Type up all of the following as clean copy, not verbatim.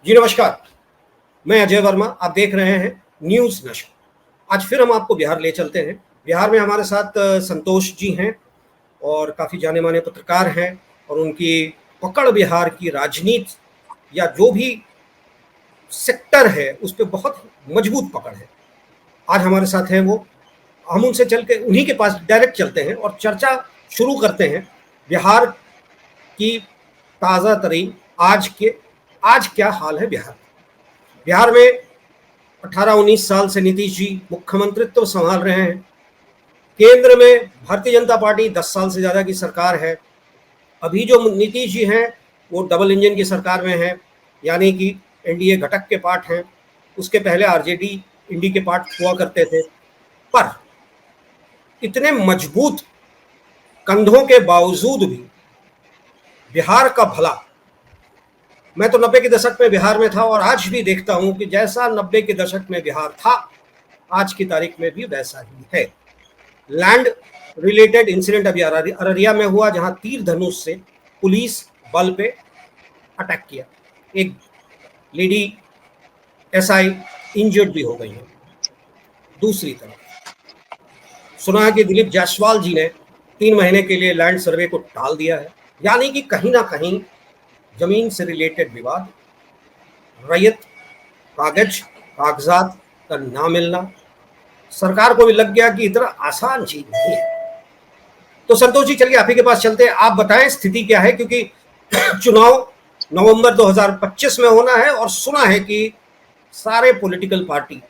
जी नमस्कार। मैं अजय वर्मा, आप देख रहे हैं न्यूज़ नशा। आज फिर हम आपको बिहार ले चलते हैं। बिहार में हमारे साथ संतोष जी हैं और काफ़ी जाने-माने पत्रकार हैं और उनकी पकड़ बिहार की राजनीति या जो भी सेक्टर है, उस पे बहुत मजबूत पकड़ है। आज हमारे साथ हैं वो। हम उनसे चल के उन्हीं के पास डायरेक्ट चलते हैं और चर्चा शुरू करते हैं बिहार की ताज़ा तरीन आज क्या हाल है बिहार में। बिहार में 18-19 साल से नीतीश जी मुख्यमंत्रित्व संभाल रहे हैं। केंद्र में भारतीय जनता पार्टी 10 साल से ज़्यादा की सरकार है। अभी जो नीतीश जी हैं वो डबल इंजन की सरकार में है, यानी कि एनडीए घटक के पार्ट हैं। उसके पहले आरजेडी इंडी के पार्ट हुआ करते थे। पर इतने मजबूत कंधों के बावजूद भी बिहार का भला, मैं तो 90 के दशक में बिहार में था और आज भी देखता हूं कि जैसा 90 के दशक में बिहार था, आज की तारीख में भी वैसा ही है। लैंड रिलेटेड इंसिडेंट अभी अररिया में हुआ, जहां तीर धनुष से पुलिस बल पे अटैक किया। एक लेडी एसआई इंजर्ड भी हो गई है। दूसरी तरफ सुना है कि दिलीप जायसवाल जी ने 3 महीने के लिए लैंड सर्वे को टाल दिया है, यानी कि कहीं ना कहीं जमीन से रिलेटेड विवाद, रैयत कागजात का ना मिलना सरकार को भी लग गया कि इतना आसान चीज नहीं है। तो संतोष जी, चलिए आप ही के पास चलते हैं। आप बताएं स्थिति क्या है, क्योंकि चुनाव नवंबर 2025 में होना है और सुना है कि सारे पॉलिटिकल पार्टी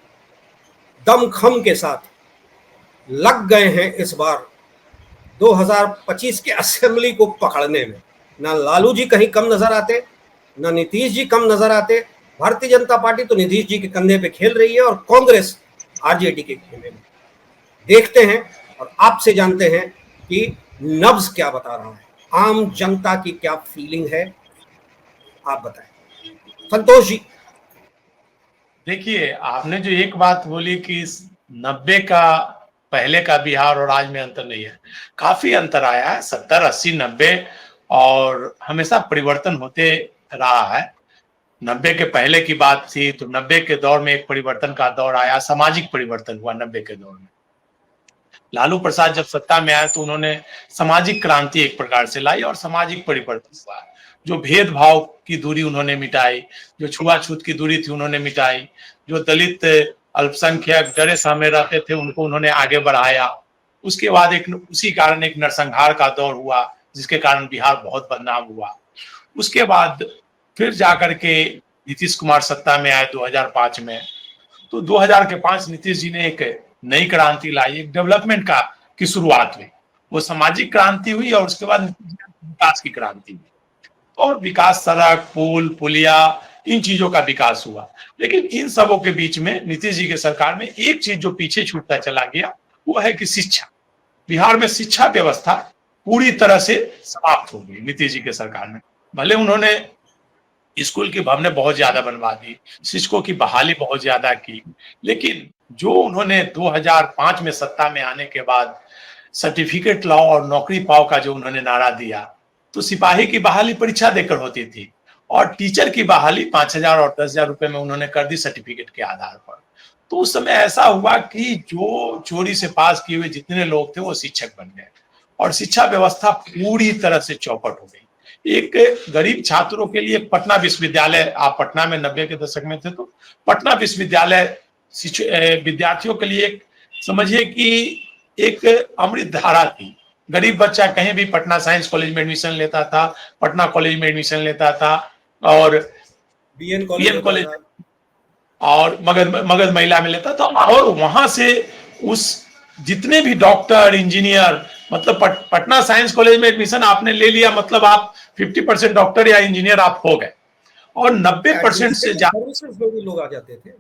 दमखम के साथ लग गए हैं इस बार 2025 के असेंबली को पकड़ने में। ना लालू जी कहीं कम नजर आते, ना नीतीश जी कम नजर आते। भारतीय जनता पार्टी तो नीतीश जी के कंधे पे खेल रही है और कांग्रेस आरजेडी के खेमे में। देखते हैं और आपसे जानते हैं कि नब्ज क्या बता रहा है, आम जनता की क्या फीलिंग है, आप बताएं संतोष जी। देखिए, आपने जो एक बात बोली कि 90 का पहले का बिहार और आज में अंतर नहीं है, काफी अंतर आया है। 70, 80, 90 और हमेशा परिवर्तन होते रहा है। 90 के पहले की बात थी तो 90 के दौर में एक परिवर्तन का दौर आया, सामाजिक परिवर्तन हुआ 90 के दौर में। लालू प्रसाद जब सत्ता में आए तो उन्होंने सामाजिक क्रांति एक प्रकार से लाई और सामाजिक परिवर्तन हुआ। जो भेदभाव की दूरी उन्होंने मिटाई, जो छुआछूत की दूरी थी उन्होंने मिटाई, जो दलित अल्पसंख्यक डरे सहमे रहते थे उनको उन्होंने आगे बढ़ाया। उसके बाद उसी कारण एक नरसंहार का दौर हुआ, जिसके कारण बिहार बहुत बदनाम हुआ। उसके बाद फिर जाकर के नीतीश कुमार सत्ता में आए 2005 में। तो 2005 नीतीश जी ने एक नई क्रांति लाई, एक डेवलपमेंट की शुरुआत हुई। वो सामाजिक क्रांति हुई और उसके बाद विकास की क्रांति हुई। और विकास, सड़क, पुल, पुलिया, इन चीजों का विकास हुआ। लेकिन इन सबों के बीच में नीतीश जी के सरकार में एक चीज जो पीछे छूटता चला गया, वो है कि शिक्षा। बिहार में शिक्षा व्यवस्था पूरी तरह से समाप्त हो गई नीतीश जी के सरकार में। भले उन्होंने स्कूल की भवनें बहुत ज्यादा बनवा दी, शिक्षकों की बहाली बहुत ज्यादा की, लेकिन जो उन्होंने 2005 में सत्ता में आने के बाद सर्टिफिकेट लाओ और नौकरी पाओ का जो उन्होंने नारा दिया, तो सिपाही की बहाली परीक्षा देकर होती थी और टीचर की बहाली 5,000 और 10,000 रुपए में उन्होंने कर दी सर्टिफिकेट के आधार पर। तो उस समय ऐसा हुआ कि जो चोरी से पास किए हुए जितने लोग थे वो शिक्षक बन गए और शिक्षा व्यवस्था पूरी तरह से चौपट हो गई। एक गरीब छात्रों के लिए पटना विश्वविद्यालय, आप पटना में 90 के दशक में थे तो पटना विश्वविद्यालय विद्यार्थियों के लिए समझिए कि एक अमृत धारा थी। गरीब बच्चा कहीं भी पटना साइंस कॉलेज में एडमिशन लेता था, पटना कॉलेज में एडमिशन लेता था और बीएन कॉलेज और मगध महिला में लेता था। और वहां से उस जितने भी डॉक्टर, इंजीनियर, मतलब पटना साइंस कॉलेज में एडमिशन आपने ले लिया, मतलब आप 50% डॉक्टर या इंजीनियर आप हो गए। और 90% से ज्यादा लोग आ जाते थे।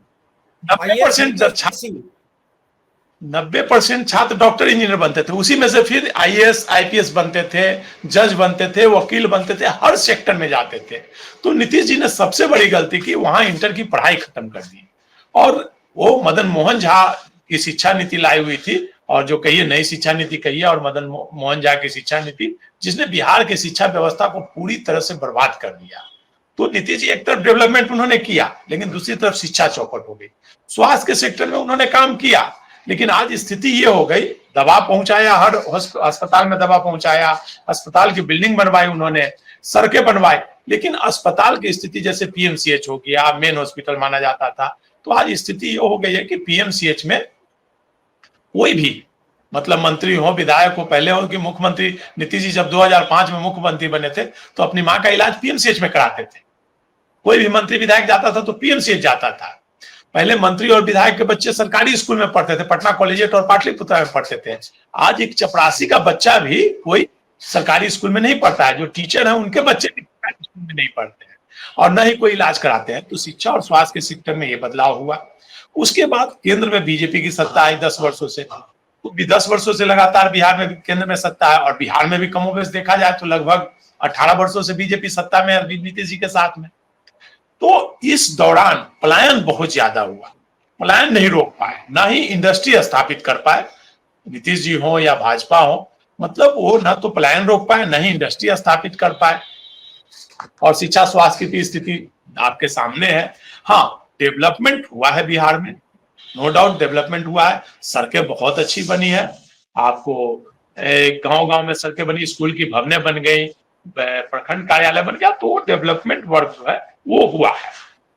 90% छात्र डॉक्टर इंजीनियर बनते थे। उसी में से फिर आईएएस आईपीएस बनते थे, जज बनते थे, वकील बनते थे, हर सेक्टर में जाते थे। तो नीतीश जी ने सबसे बड़ी गलती की, वहां इंटर की पढ़ाई खत्म कर दी। और वो मदन मोहन झा की शिक्षा नीति लाई हुई थी, और जो कहिए नई शिक्षा नीति कहिए और मदन मोहन झा की शिक्षा नीति, जिसने बिहार की शिक्षा व्यवस्था को पूरी तरह से बर्बाद कर दिया। तो नीतीश जी एक तरफ डेवलपमेंट उन्होंने किया, लेकिन दूसरी तरफ शिक्षा चौपट हो गई। स्वास्थ्य के सेक्टर में उन्होंने काम किया, लेकिन आज स्थिति ये हो गई, दवा पहुंचाया, हर अस्पताल में दवा पहुंचाया, अस्पताल की बिल्डिंग बनवाई उन्होंने, सड़कें बनवाई, लेकिन अस्पताल की स्थिति जैसे पीएमसीएच हो गया, मेन हॉस्पिटल माना जाता था, तो आज स्थिति ये हो गई है कि पीएमसीएच में कोई भी मतलब मंत्री हो, विधायक हो, पहले हो कि मुख्यमंत्री नीतीश जी जब 2005 में मुख्यमंत्री बने थे तो अपनी मां का इलाज पीएमसीएच में कराते थे। कोई भी मंत्री विधायक जाता था तो पीएमसीएच जाता था। पहले मंत्री और विधायक के बच्चे सरकारी स्कूल में पढ़ते थे, पटना कॉलेजिएट और पाटलिपुत्र में पढ़ते थे। आज एक चपरासी का बच्चा भी कोई सरकारी स्कूल में नहीं पढ़ता है, जो टीचर है उनके बच्चे भी सरकारी स्कूल में नहीं पढ़ते हैं और न ही कोई इलाज कराते हैं। तो शिक्षा और स्वास्थ्य के सेक्टर में ये बदलाव हुआ। उसके बाद केंद्र में बीजेपी की सत्ता आई 10 वर्षों से, तो 10 वर्षों से लगातार बिहार में केंद्र में सत्ता है, और बिहार में भी कमोबेश देखा जाए तो लगभग 18 वर्षों से बीजेपी सत्ता में है नीतीश जी के साथ में। तो इस दौरान पलायन बहुत ज्यादा हुआ, पलायन नहीं रोक पाए, ना ही इंडस्ट्री स्थापित कर पाए, नीतीश जी हो या भाजपा हो, मतलब वो ना तो पलायन रोक पाए, ना ही इंडस्ट्री स्थापित कर पाए। और शिक्षा स्वास्थ्य की स्थिति आपके सामने है। हाँ, डेवलपमेंट हुआ है बिहार में, नो डाउट डेवलपमेंट हुआ है, सड़कें बहुत अच्छी बनी है, आपको गांव गांव में सड़कें बनी, स्कूल की भवनें बन गई, प्रखंड कार्यालय बन गया, तो डेवलपमेंट वर्क जो है वो हुआ है,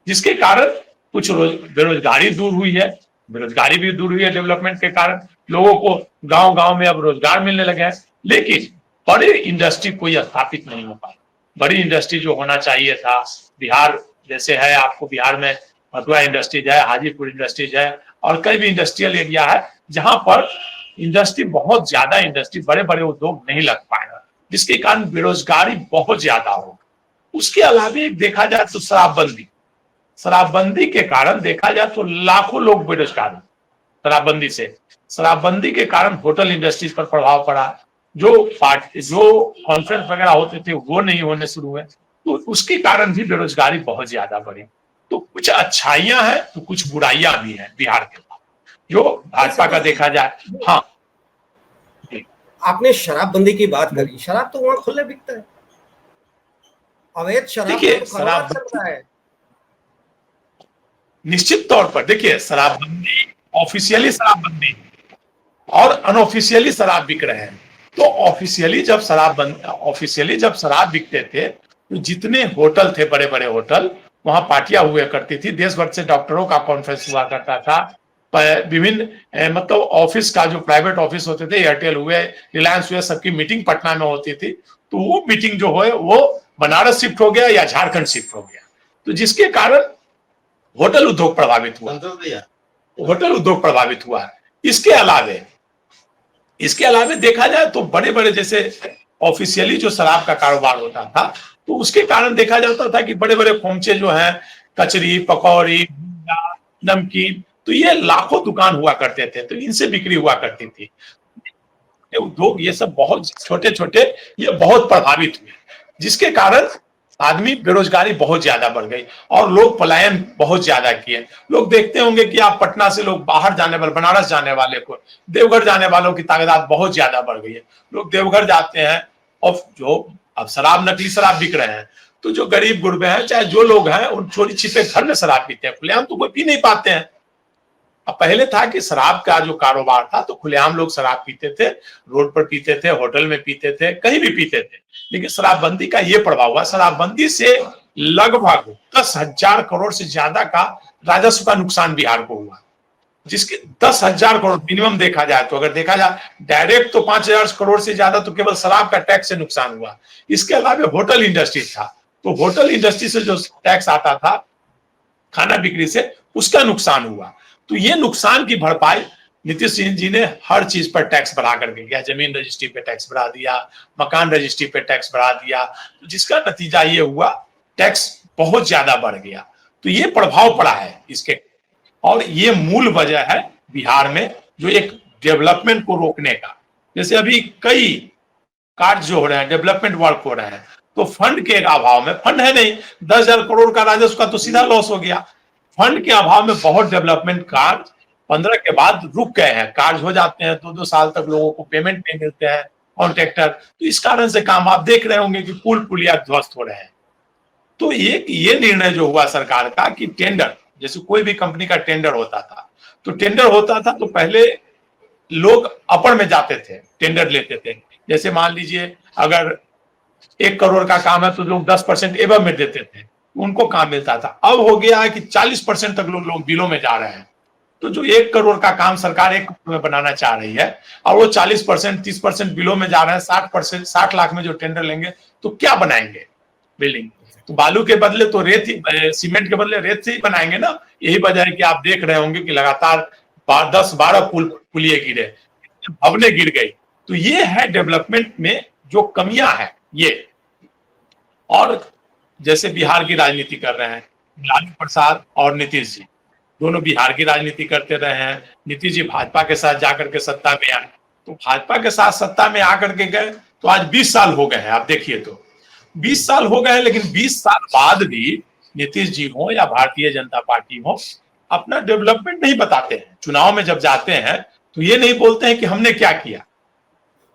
जिसके कारण कुछ बेरोजगारी दूर हुई है, बेरोजगारी भी दूर हुई है डेवलपमेंट के कारण, लोगों को गांव गांव में अब रोजगार मिलने लगे हैं। लेकिन बड़े इंडस्ट्री कोई स्थापित नहीं हो पाई। बड़ी इंडस्ट्री जो होना चाहिए था, बिहार जैसे है, आपको बिहार में मथुरा इंडस्ट्रीज है, हाजीपुर इंडस्ट्रीज है, और कई भी इंडस्ट्रियल एरिया है जहां पर इंडस्ट्री बहुत ज्यादा, इंडस्ट्री बड़े बड़े उद्योग नहीं लग पाएगा, जिसके कारण बेरोजगारी बहुत ज्यादा हो। उसके अलावा देखा जाए तो शराबबंदी के कारण देखा जाए तो लाखों लोग बेरोजगार हैं। शराबबंदी के कारण होटल इंडस्ट्रीज पर प्रभाव पड़ा, जो कॉन्फ्रेंस वगैरह होते थे वो नहीं होने शुरू हुए, तो उसके कारण भी बेरोजगारी बहुत ज्यादा बढ़ी। तो कुछ अच्छाइयां हैं तो कुछ बुराइयां भी हैं बिहार के पास, जो भाजपा का देखा जाए। हाँ, आपने शराबबंदी की बात करी, शराब तो वहां खुले बिकता है, अवैध शराब देखिए, तो शराब चल रहा है। निश्चित तौर पर देखिए, शराबबंदी ऑफिशियली शराबबंदी और अनऑफिशियली शराब बिक रहे हैं। तो ऑफिशियली जब शराब बिकते थे तो जितने होटल थे, बड़े बड़े होटल, वहां पार्टियां हुआ करती थी, देश भर से डॉक्टरों का कॉन्फ्रेंस हुआ करता था, विभिन्न मतलब ऑफिस का जो प्राइवेट ऑफिस होते थे, एयरटेल हुए, रिलायंस हुए, सबकी मीटिंग पटना में होती थी। तो वो मीटिंग जो है वो बनारस शिफ्ट हो गया या झारखंड शिफ्ट हो गया, तो जिसके कारण होटल उद्योग प्रभावित हुआ। इसके अलावे देखा जाए तो बड़े बड़े जैसे ऑफिशियली जो शराब का कारोबार होता था, तो उसके कारण देखा जाता था कि बड़े बड़े खोमचे जो हैं, कचरी, पकौड़ी, नमकीन, तो ये लाखों दुकान हुआ करते थे, तो इनसे बिक्री हुआ करती थी। उद्योग ये सब बहुत छोटे छोटे, ये बहुत प्रभावित हुए, जिसके कारण आदमी बेरोजगारी बहुत ज्यादा बढ़ गई और लोग पलायन बहुत ज्यादा किए। लोग देखते होंगे कि आप पटना से लोग बाहर जाने वाले, बनारस जाने वाले को, देवघर जाने वालों की तादाद बहुत ज्यादा बढ़ गई है। लोग देवघर जाते हैं और जो अब शराब, नकली शराब बिक रहे हैं, तो जो गरीब गुरबे हैं, चाहे जो लोग हैं, उन चोरी छिपे घर में शराब पीते हैं, खुलेआम तो कोई पी नहीं पाते हैं। अब पहले था कि शराब का जो कारोबार था तो खुलेआम लोग शराब पीते थे, रोड पर पीते थे, होटल में पीते थे, कहीं भी पीते थे। लेकिन शराबबंदी का ये प्रभाव हुआ, शराबबंदी से लगभग 10,000 करोड़ से ज्यादा का राजस्व का नुकसान बिहार को हुआ, जिसके 10,000 करोड़ मिनिमम देखा जाए तो, अगर देखा जाए डायरेक्ट तो 5,000 करोड़ से ज्यादा तो केवल शराब का टैक्स से नुकसान हुआ। इसके अलावा होटल इंडस्ट्री था, तो होटल इंडस्ट्री से जो टैक्स आता था खाना बिक्री से, उसका नुकसान हुआ। तो ये नुकसान की भरपाई नीतीश जी ने हर चीज पर टैक्स बढ़ा करके किया, जमीन रजिस्ट्री पे टैक्स बढ़ा दिया, मकान रजिस्ट्री पे टैक्स बढ़ा दिया, तो जिसका नतीजा ये हुआ टैक्स बहुत ज्यादा बढ़ गया। तो ये प्रभाव पड़ा है इसके, और ये मूल वजह है बिहार में जो एक डेवलपमेंट को रोकने का। जैसे अभी कई कार्य जो हो रहे हैं, डेवलपमेंट वर्क हो रहे हैं, तो फंड के अभाव में, फंड है नहीं, 10,000 करोड़ का राजस्व का तो सीधा लॉस हो गया। फंड के अभाव में बहुत डेवलपमेंट कार्य 15 के बाद रुक गए हैं, कार्य हो जाते हैं, 2-2 साल तक लोगों को पेमेंट नहीं मिलते हैं, कॉन्ट्रैक्टर, तो इस कारण से काम आप देख रहे होंगे कि पुल पुलिया ध्वस्त हो रहे हैं। तो एक ये निर्णय जो हुआ सरकार का कि टेंडर, जैसे कोई भी कंपनी का टेंडर होता था, तो टेंडर होता था तो पहले लोग अपर में जाते थे, टेंडर लेते थे। जैसे मान लीजिए अगर 1 करोड़ का काम है तो लोग 10% एबव में देते थे, उनको काम मिलता था। अब हो गया है कि 40% तक लोग बिलों में जा रहे हैं। तो जो 1 करोड़ का काम सरकार 1 करोड़ में बनाना चाह रही है और वो 40% 30% बिलों में जा रहे हैं, 60% 60 लाख में जो टेंडर लेंगे तो क्या बनाएंगे बिल्डिंग? तो बालू के बदले तो रेत ही, सीमेंट के बदले रेत से ही बनाएंगे ना। यही वजह है कि आप देख रहे होंगे कि लगातार 10-12 पुलिये गिरे, भवने गिर गई। तो ये है डेवलपमेंट में जो कमियां हैं ये। और जैसे बिहार की राजनीति कर रहे हैं लालू प्रसाद और नीतीश जी, दोनों बिहार की राजनीति करते रहे हैं। नीतीश जी भाजपा के साथ जाकर के सत्ता में आए, तो भाजपा के साथ सत्ता में आकर के गए तो आज 20 साल हो गए हैं। आप देखिए तो 20 साल हो गए हैं, लेकिन 20 साल बाद भी नीतीश जी हो या भारतीय जनता पार्टी हो, अपना डेवलपमेंट नहीं बताते हैं। चुनाव में जब जाते हैं तो ये नहीं बोलते हैं कि हमने क्या किया,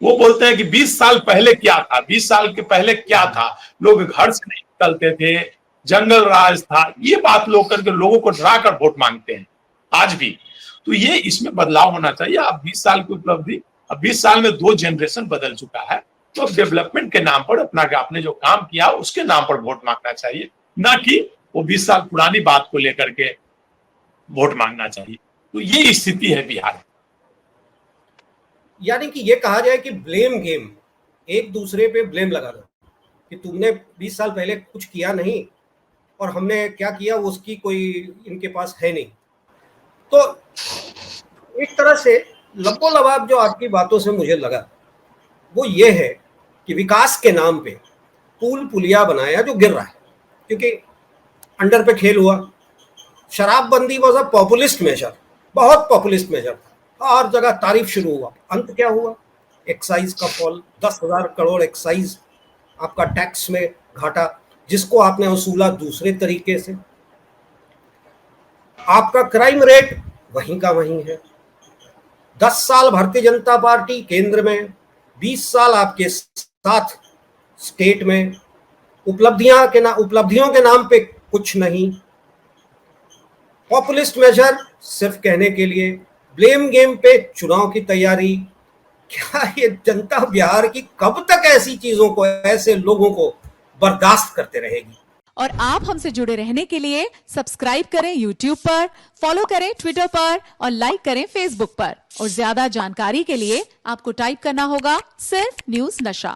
वो बोलते हैं कि 20 साल पहले क्या था, 20 साल के पहले क्या था, लोग घर से नहीं निकलते थे, जंगल राज था, ये बात लोग करके लोगों को डरा कर वोट मांगते हैं आज भी। तो ये इसमें बदलाव होना चाहिए। अब 20 साल की उपलब्धि, अब 20 साल में 2 जनरेशन बदल चुका है, तो अब डेवलपमेंट के नाम पर अपना आपने जो काम किया उसके नाम पर वोट मांगना चाहिए, ना कि वो 20 साल पुरानी बात को लेकर के वोट मांगना चाहिए। तो ये स्थिति है बिहार में। यानी कि ये कहा जाए कि ब्लेम गेम, एक दूसरे पे ब्लेम लगाना कि तुमने 20 साल पहले कुछ किया नहीं और हमने क्या किया उसकी कोई इनके पास है नहीं। तो एक तरह से लब्बो लबाब जो आपकी बातों से मुझे लगा वो ये है कि विकास के नाम पे पुल पुलिया बनाया जो गिर रहा है, क्योंकि अंडर पे खेल हुआ। शराबबंदी वॉज अ पॉपुलिस्ट मेजर, बहुत पॉपुलिस्ट मेजर था, हर जगह तारीफ शुरू हुआ। अंत क्या हुआ? एक्साइज का फॉल, 10,000 करोड़ एक्साइज आपका टैक्स में घाटा, जिसको आपने वसूला दूसरे तरीके से। आपका क्राइम रेट वहीं का वहीं है। 10 साल भारतीय जनता पार्टी केंद्र में, 20 साल आपके साथ स्टेट में, उपलब्धियों के नाम पे कुछ नहीं। पॉपुलिस्ट मेजर सिर्फ कहने के लिए, ब्लेम गेम पे चुनाव की तैयारी। क्या ये जनता बिहार की कब तक ऐसी चीजों को, ऐसे लोगों को बर्दाश्त करते रहेगी? और आप हमसे जुड़े रहने के लिए सब्सक्राइब करें YouTube पर, फॉलो करें Twitter पर और लाइक करें Facebook पर। और ज्यादा जानकारी के लिए आपको टाइप करना होगा सिर्फ न्यूज़ नशा।